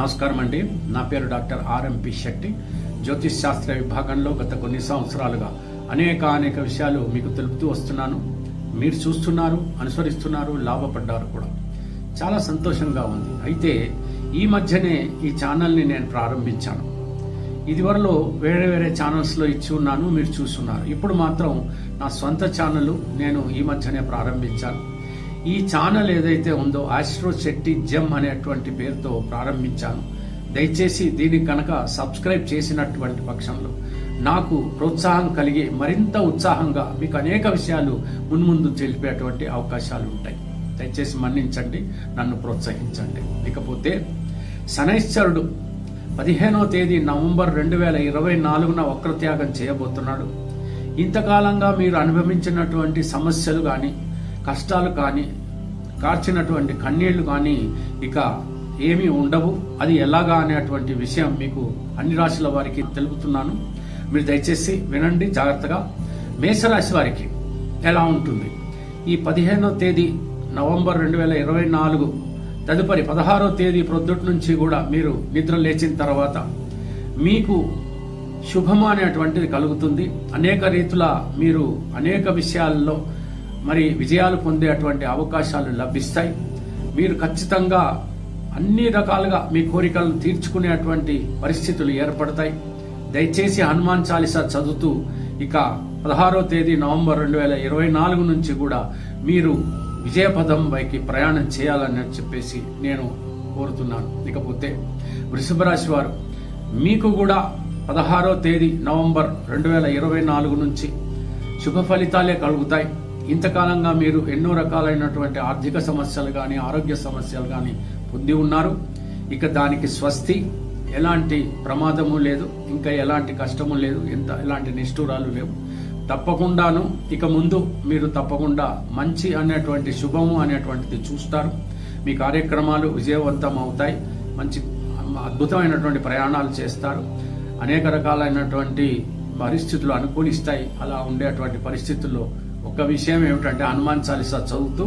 నమస్కారం అండి. నా పేరు డాక్టర్ ఆర్ఎంపి శెట్టి. జ్యోతిష్ శాస్త్ర విభాగంలో గత కొన్ని సంవత్సరాలుగా అనేక విషయాలు మీకు తెలుపుతూ వస్తున్నాను. మీరు చూస్తున్నారు, అనుసరిస్తున్నారు, లాభపడ్డారు కూడా. చాలా సంతోషంగా ఉంది. అయితే ఈ మధ్యనే ఈ ఛానల్ని నేను ప్రారంభించాను. ఇదివరలో వేరే ఛానల్స్లో ఇచ్చి ఉన్నాను, మీరు చూస్తున్నారు. ఇప్పుడు మాత్రం నా సొంత ఛానల్ నేను ఈ మధ్యనే ప్రారంభించాను. ఈ ఛానల్ ఏదైతే ఉందో ఆస్ట్రో శెట్టి జెమ్ అనేటువంటి పేరుతో ప్రారంభించాను. దయచేసి దీనికి కనుక సబ్స్క్రైబ్ చేసినటువంటి పక్షంలో నాకు ప్రోత్సాహం కలిగి మరింత ఉత్సాహంగా మీకు అనేక విషయాలు మున్ముందు తెలిపేటువంటి అవకాశాలు ఉంటాయి. దయచేసి మన్నించండి, నన్ను ప్రోత్సహించండి. ఇకపోతే శనైశ్వరుడు 15వ తేదీ నవంబర్ 2024 వక్రత్యాగం చేయబోతున్నాడు. ఇంతకాలంగా మీరు అనుభవించినటువంటి సమస్యలు కానీ, కష్టాలు కానీ, కార్చినటువంటి కన్నీళ్లు కానీ ఇక ఏమీ ఉండవు. అది ఎలాగా అనేటువంటి విషయం మీకు అన్ని రాశుల వారికి తెలుపుతున్నాను. మీరు దయచేసి వినండి జాగ్రత్తగా. మేషరాశి వారికి ఎలా ఉంటుంది? ఈ 15వ తేదీ నవంబర్ 2024 తదుపరి 16వ తేదీ ప్రొద్దుటి నుంచి కూడా మీరు నిద్ర లేచిన తర్వాత మీకు శుభము అనేటువంటిది కలుగుతుంది. అనేక రీతుల మీరు అనేక విషయాల్లో మరి విజయాలు పొందేటువంటి అవకాశాలు లభిస్తాయి. మీరు ఖచ్చితంగా అన్ని రకాలుగా మీ కోరికలను తీర్చుకునేటువంటి పరిస్థితులు ఏర్పడతాయి. దయచేసి హనుమాన్ చాలీసా చదువుతూ ఇక 16వ తేదీ నవంబర్ 2024 నుంచి కూడా మీరు విజయపథం పైకి ప్రయాణం చేయాలని చెప్పేసి నేను కోరుతున్నాను. ఇకపోతే వృషభ రాశి వారు మీకు కూడా 16వ తేదీ నవంబర్ 2024 నుంచి శుభ ఫలితాలే కలుగుతాయి. ఇంతకాలంగా మీరు ఎన్నో రకాలైనటువంటి ఆర్థిక సమస్యలు కానీ, ఆరోగ్య సమస్యలు కానీ పొంది ఉన్నారు. ఇక దానికి స్వస్తి. ఎలాంటి ప్రమాదము లేదు, ఇంకా ఎలాంటి కష్టము లేదు, ఎలాంటి నిష్ఠూరాలు లేవు. తప్పకుండాను ఇక ముందు మీరు తప్పకుండా మంచి అనేటువంటి శుభము అనేటువంటిది చూస్తారు. మీ కార్యక్రమాలు విజయవంతం అవుతాయి. మంచి అద్భుతమైనటువంటి ప్రయాణాలు చేస్తారు. అనేక రకాలైనటువంటి పరిస్థితులు అనుకూలిస్తాయి. అలా ఉండేటువంటి పరిస్థితుల్లో ఒక విషయం ఏమిటంటే హనుమాన్ చాలీసా చదువుతూ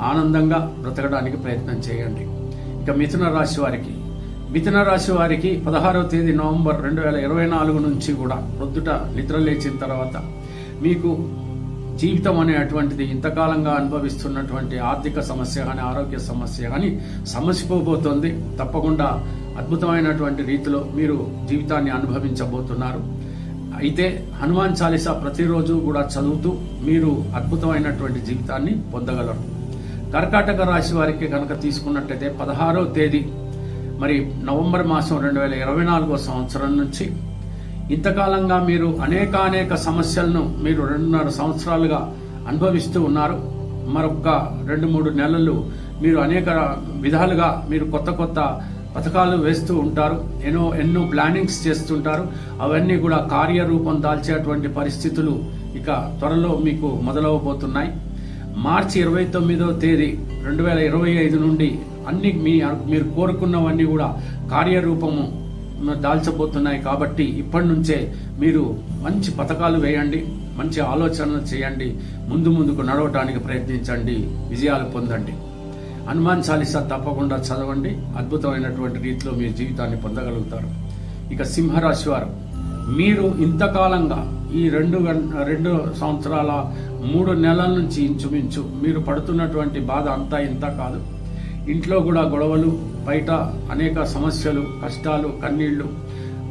ఆనందంగా బ్రతకడానికి ప్రయత్నం చేయండి. ఇక మిథున రాశి వారికి 16వ తేదీ నవంబర్ 2024 నుంచి కూడా ప్రొద్దుట నిద్ర లేచిన తర్వాత మీకు జీవితం అనేటువంటిది ఇంతకాలంగా అనుభవిస్తున్నటువంటి ఆర్థిక సమస్య కానీ, ఆరోగ్య సమస్య కానీ సమసిపోబోతోంది. తప్పకుండా అద్భుతమైనటువంటి రీతిలో మీరు జీవితాన్ని అనుభవించబోతున్నారు. అయితే హనుమాన్ చాలీసా ప్రతిరోజు కూడా చదువుతూ మీరు అద్భుతమైనటువంటి జీవితాన్ని పొందగలరు. కర్కాటక రాశి వారికి కనుక తీసుకున్నట్టయితే 16వ తేదీ మరి నవంబర్ మాసం 2024 సంవత్సరం నుంచి ఇంతకాలంగా మీరు అనేక సమస్యలను మీరు 2.5 సంవత్సరాలుగా అనుభవిస్తూ ఉన్నారు. మరొక 2-3 నెలలు మీరు అనేక విధాలుగా మీరు కొత్త పథకాలు వేస్తూ ఉంటారు. ఎన్నో ప్లానింగ్స్ చేస్తుంటారు. అవన్నీ కూడా కార్యరూపం దాల్చేటువంటి పరిస్థితులు ఇక త్వరలో మీకు మొదలవబోతున్నాయి. మార్చి 29వ తేదీ 2025 నుండి అన్ని మీరు కోరుకున్నవన్నీ కూడా కార్యరూపము దాల్చబోతున్నాయి. కాబట్టి ఇప్పటి నుంచే మీరు మంచి పథకాలు వేయండి, మంచి ఆలోచనలు చేయండి, ముందుకు నడవటానికి ప్రయత్నించండి, విజయాలు పొందండి. హనుమాన్ చాలీసా తప్పకుండా చదవండి. అద్భుతమైనటువంటి రీతిలో మీ జీవితాన్ని పొందగలుగుతారు. ఇక సింహరాశి వారు మీరు ఇంతకాలంగా ఈ 2 సంవత్సరాల 3 నెలల నుంచి ఇంచుమించు మీరు పడుతున్నటువంటి బాధ అంతా ఇంత కాదు. ఇంట్లో కూడా గొడవలు, బయట అనేక సమస్యలు, కష్టాలు, కన్నీళ్లు,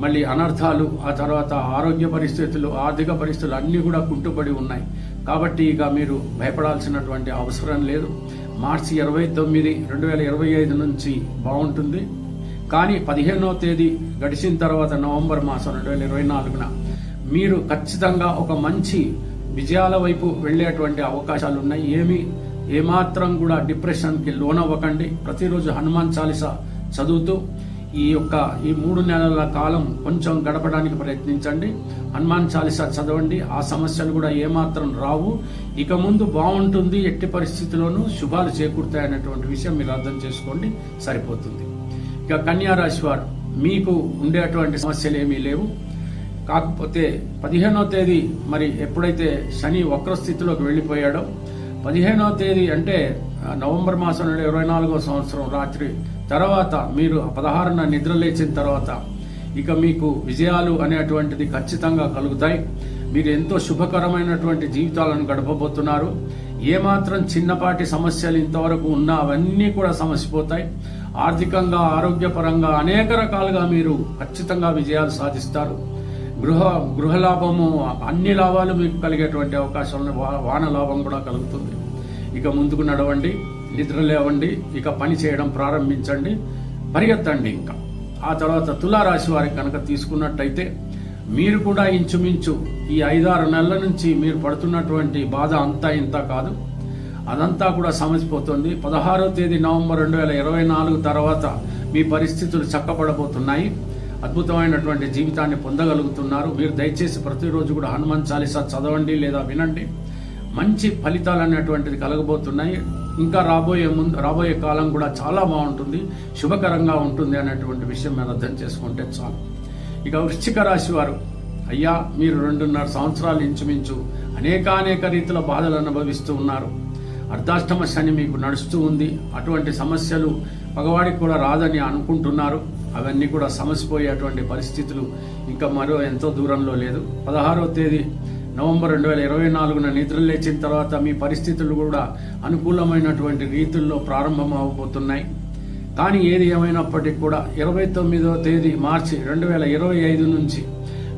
మళ్ళీ అనర్థాలు, ఆ తర్వాత ఆరోగ్య పరిస్థితులు, ఆర్థిక పరిస్థితులు అన్నీ కూడా కుంటుపడి ఉన్నాయి. కాబట్టి ఇక మీరు భయపడాల్సినటువంటి అవసరం లేదు. మార్చి 29, 2025 నుంచి బాగుంటుంది. కానీ 15వ తేదీ గడిచిన తర్వాత నవంబర్ మాసం 2024 మీరు ఖచ్చితంగా ఒక మంచి విజయాల వైపు వెళ్లేటువంటి అవకాశాలు ఉన్నాయి. ఏమాత్రం కూడా డిప్రెషన్కి లోనవ్వకండి. ప్రతిరోజు హనుమాన్ చాలీసా చదువుతూ ఈ 3 నెలల కాలం కొంచెం గడపడానికి ప్రయత్నించండి. హనుమాన్ చాలీసా చదవండి. ఆ సమస్యలు కూడా ఏమాత్రం రావు. ఇక ముందు బాగుంటుంది. ఎట్టి పరిస్థితుల్లోనూ శుభాలు చేకూరుతాయి అనేటువంటి విషయం మీరు అర్థం చేసుకోండి, సరిపోతుంది. ఇక కన్యా రాశి వారు మీకు ఉండేటువంటి సమస్యలు ఏమీ లేవు. కాకపోతే 15వ తేదీ మరి ఎప్పుడైతే శని వక్రస్థితిలోకి వెళ్ళిపోయాడో 15వ తేదీ అంటే నవంబర్ మాసం 24వ సంవత్సరం రాత్రి తర్వాత మీరు 16న నిద్ర లేచిన తర్వాత ఇక మీకు విజయాలు అనేటువంటిది ఖచ్చితంగా కలుగుతాయి. మీరు ఎంతో శుభకరమైనటువంటి జీవితాలను గడపబోతున్నారు. ఏమాత్రం చిన్నపాటి సమస్యలు ఇంతవరకు ఉన్నా అవన్నీ కూడా సమసిపోతాయి. ఆర్థికంగా, ఆరోగ్యపరంగా అనేక రకాలుగా మీరు ఖచ్చితంగా విజయాలు సాధిస్తారు. గృహ లాభము, అన్ని లాభాలు మీకు కలిగేటువంటి అవకాశం, వాన లాభం కూడా కలుగుతుంది. ఇక ముందుకు నడవండి, నిద్ర లేవండి, ఇక పని చేయడం ప్రారంభించండి, పరిగెత్తండి. ఇంకా ఆ తర్వాత తులారాశి వారికి కనుక తీసుకున్నట్టయితే మీరు కూడా ఇంచుమించు ఈ 5-6 నెలల నుంచి మీరు పడుతున్నటువంటి బాధ అంతా ఇంత కాదు, అదంతా కూడా సమసిపోతుంది. 16వ తేదీ నవంబర్ 2024 తర్వాత మీ పరిస్థితులు చక్కబడబోతున్నాయి. అద్భుతమైనటువంటి జీవితాన్ని పొందగలుగుతున్నారు. మీరు దయచేసి ప్రతిరోజు కూడా హనుమాన్ చాలీసా చదవండి లేదా వినండి. మంచి ఫలితాలు అనేటువంటిది కలగబోతున్నాయి. ఇంకా రాబోయే కాలం కూడా చాలా బాగుంటుంది, శుభకరంగా ఉంటుంది అనేటువంటి విషయం మీరు అర్థం చేసుకుంటే చాలు. ఇక వృశ్చిక రాశి వారు, అయ్యా మీరు 2.5 సంవత్సరాలు ఇంచుమించు అనేక రీతిలో బాధలు అనుభవిస్తూ ఉన్నారు. అర్ధాష్టమ శని మీకు నడుస్తూ ఉంది. అటువంటి సమస్యలు పగవాడికి కూడా రాదని అనుకుంటున్నారు. అవన్నీ కూడా సమసిపోయేటువంటి పరిస్థితులు ఇంకా మరో ఎంతో దూరంలో లేదు. 16వ తేదీ నవంబర్ 2024న నిద్ర లేచిన తర్వాత మీ పరిస్థితులు కూడా అనుకూలమైనటువంటి రీతుల్లో ప్రారంభం అవబోతున్నాయి. కానీ ఏది ఏమైనప్పటికీ కూడా 29వ తేదీ మార్చి 2025 నుంచి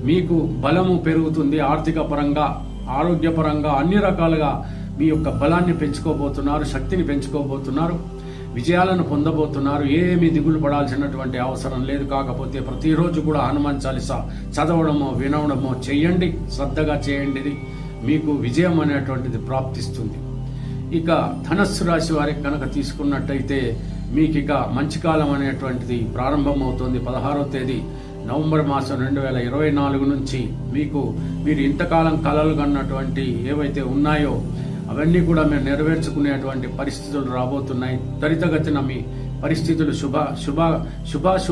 మీకు బలము పెరుగుతుంది. ఆర్థిక పరంగా, ఆరోగ్యపరంగా అన్ని రకాలుగా మీ యొక్క బలాన్ని పెంచుకోబోతున్నారు, శక్తిని పెంచుకోబోతున్నారు, విజయాలను పొందబోతున్నారు. ఏమీ దిగులు పడాల్సినటువంటి అవసరం లేదు. కాకపోతే ప్రతిరోజు కూడా హనుమాన్ చాలీసా చదవడమో వినడమో చేయండి, శ్రద్ధగా చేయండి, మీకు విజయం అనేటువంటిది ప్రాప్తిస్తుంది. ఇక ధనస్సు రాశి వారికి కనుక తీసుకున్నట్టయితే మీకు ఇక మంచి కాలం అనేటువంటిది ప్రారంభమవుతుంది. 16వ తేదీ నవంబర్ మాసం 2024 నుంచి మీరు ఇంతకాలం కలలు కన్నటువంటి ఏవైతే ఉన్నాయో అవన్నీ కూడా మీరు నెరవేర్చుకునేటువంటి పరిస్థితులు రాబోతున్నాయి. త్వరితగతిన మీ పరిస్థితులు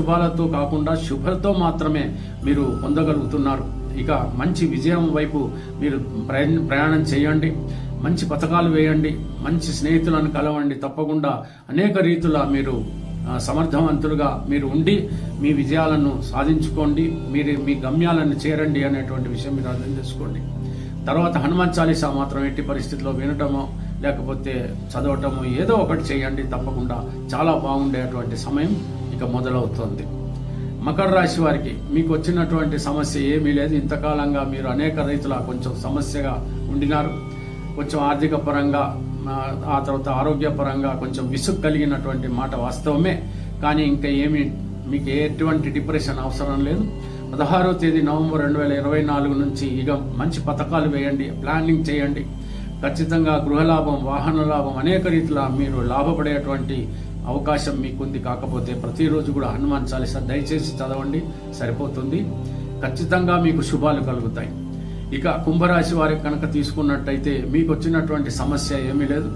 శుభాలతో కాకుండా శుభలతో మాత్రమే మీరు పొందగలుగుతున్నారు. ఇక మంచి విజయం వైపు మీరు ప్రయాణం చేయండి, మంచి పథకాలు వేయండి, మంచి స్నేహితులను కలవండి. తప్పకుండా అనేక రీతుల మీరు సమర్థవంతులుగా మీరు ఉండి మీ విజయాలను సాధించుకోండి, మీ గమ్యాలను చేరండి అనేటువంటి విషయం మీరు అర్థం చేసుకోండి. తర్వాత హనుమాన్ చాలీసా మాత్రం ఎట్టి పరిస్థితిలో వినటమో లేకపోతే చదవటమో ఏదో ఒకటి చేయండి. తప్పకుండా చాలా బాగుండేటువంటి సమయం ఇక మొదలవుతుంది. మకర రాశి వారికి మీకు వచ్చినటువంటి సమస్య ఏమీ లేదు. ఇంతకాలంగా మీరు అనేక రీతుల కొంచెం సమస్యగా ఉండినారు. కొంచెం ఆర్థిక పరంగా, ఆ తర్వాత ఆరోగ్యపరంగా కొంచెం విసుగు కలిగినటువంటి మాట వాస్తవమే. కానీ ఇంకా మీకు ఎటువంటి డిప్రెషన్ అవసరం లేదు. 16వ తేదీ నవంబర్ 2024 నుంచి ఇక మంచి పథకాలు వేయండి, ప్లానింగ్ చేయండి. ఖచ్చితంగా గృహలాభం, వాహన లాభం అనేక రీతిలో మీరు లాభపడేటువంటి అవకాశం మీకుంది. కాకపోతే ప్రతిరోజు కూడా హనుమాన్ చాలీసా దయచేసి చదవండి, సరిపోతుంది. ఖచ్చితంగా మీకు శుభాలు కలుగుతాయి. ఇక కుంభరాశి వారికి కనుక తీసుకున్నట్టయితే మీకు వచ్చినటువంటి సమస్య ఏమీ లేదు,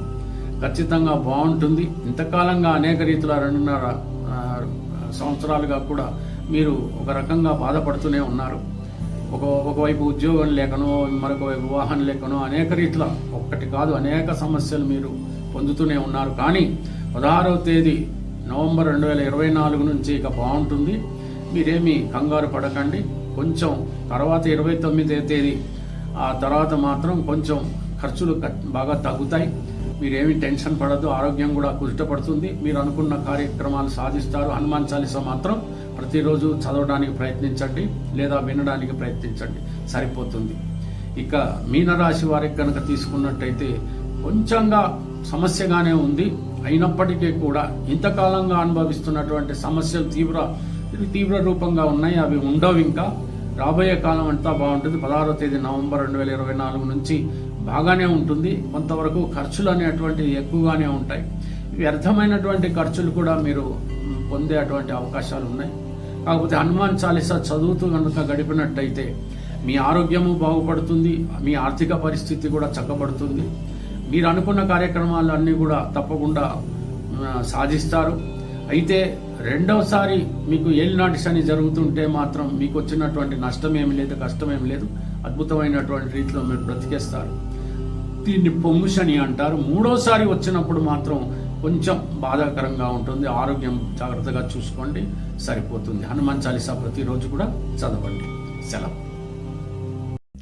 ఖచ్చితంగా బాగుంటుంది. ఇంతకాలంగా అనేక రీతిలో 2.5 సంవత్సరాలుగా కూడా మీరు ఒక రకంగా బాధపడుతూనే ఉన్నారు. ఒకవైపు ఉద్యోగం లేకనో, మరొక వైపు వివాహం లేకనో అనేక రీతిలో, ఒక్కటి కాదు అనేక సమస్యలు మీరు పొందుతూనే ఉన్నారు. కానీ 16వ తేదీ నవంబర్ 2024 నుంచి ఇక బాగుంటుంది. మీరేమీ కంగారు పడకండి. కొంచెం తర్వాత 29వ తేదీ ఆ తర్వాత మాత్రం కొంచెం ఖర్చులు బాగా తగ్గుతాయి. మీరేమీ టెన్షన్ పడద్దు. ఆరోగ్యం కూడా కుదుటపడుతుంది. మీరు అనుకున్న కార్యక్రమాలు సాధిస్తారు. హనుమాన్ చాలీసా మాత్రం ప్రతిరోజు చదవడానికి ప్రయత్నించండి లేదా వినడానికి ప్రయత్నించండి, సరిపోతుంది. ఇక మీనరాశి వారికి కనుక తీసుకున్నట్టయితే కొంచెంగా సమస్యగానే ఉంది. అయినప్పటికీ కూడా ఇంతకాలంగా అనుభవిస్తున్నటువంటి సమస్యలు తీవ్ర రూపంగా ఉన్నాయి. అవి ఉండవు. ఇంకా రాబోయే కాలం అంతా బాగుంటుంది. 16వ తేదీ నవంబర్ 2024 నుంచి బాగానే ఉంటుంది. కొంతవరకు ఖర్చులు అనేటువంటివి ఎక్కువగానే ఉంటాయి. వ్యర్థమైనటువంటి ఖర్చులు కూడా మీరు పొందేటువంటి అవకాశాలు ఉన్నాయి. కాకపోతే హనుమాన్ చాలీసా చదువుతూ కనుక గడిపినట్టయితే మీ ఆరోగ్యము బాగుపడుతుంది, మీ ఆర్థిక పరిస్థితి కూడా చక్కబడుతుంది. మీరు అనుకున్న కార్యక్రమాలు అన్నీ కూడా తప్పకుండా సాధిస్తారు. అయితే రెండవసారి మీకు ఏలినాటి శని జరుగుతుంటే మాత్రం మీకు వచ్చినటువంటి నష్టం ఏమి లేదు, కష్టం ఏమి లేదు. అద్భుతమైనటువంటి రీతిలో మీరు బ్రతికేస్తారు. దీన్ని పొంగు శని అంటారు. మూడోసారి వచ్చినప్పుడు మాత్రం కొంచెం బాధాకరంగా ఉంటుంది. ఆరోగ్యం జాగ్రత్తగా చూసుకోండి, సరిపోతుంది. హనుమాన్ చాలీసా ప్రతిరోజు కూడా చదవండి. సెలవు.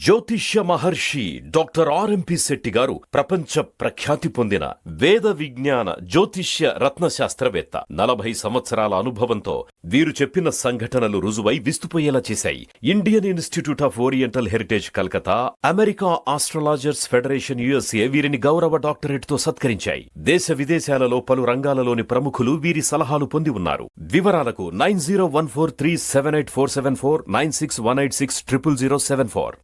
జ్యోతిష్య మహర్షి డాక్టర్ ఆర్ఎంపి శెట్టి గారు ప్రపంచ ప్రఖ్యాతి పొందిన వేద విజ్ఞాన జ్యోతిష్య రత్న శాస్త్రవేత్త. 40 సంవత్సరాల అనుభవంతో వీరు చెప్పిన సంఘటనలు రుజువై విస్తుపోయేలా చేశాయి. Indian institute of oriental heritage Calcutta, America astrologers federation USA వీరిని గౌరవ డాక్టరేట్ తో సత్కరించాయి. దేశ విదేశాలలో పలు రంగాలలోని ప్రముఖులు వీరి సలహాలు పొంది ఉన్నారు. వివరాలకు 9014378474 9618600074.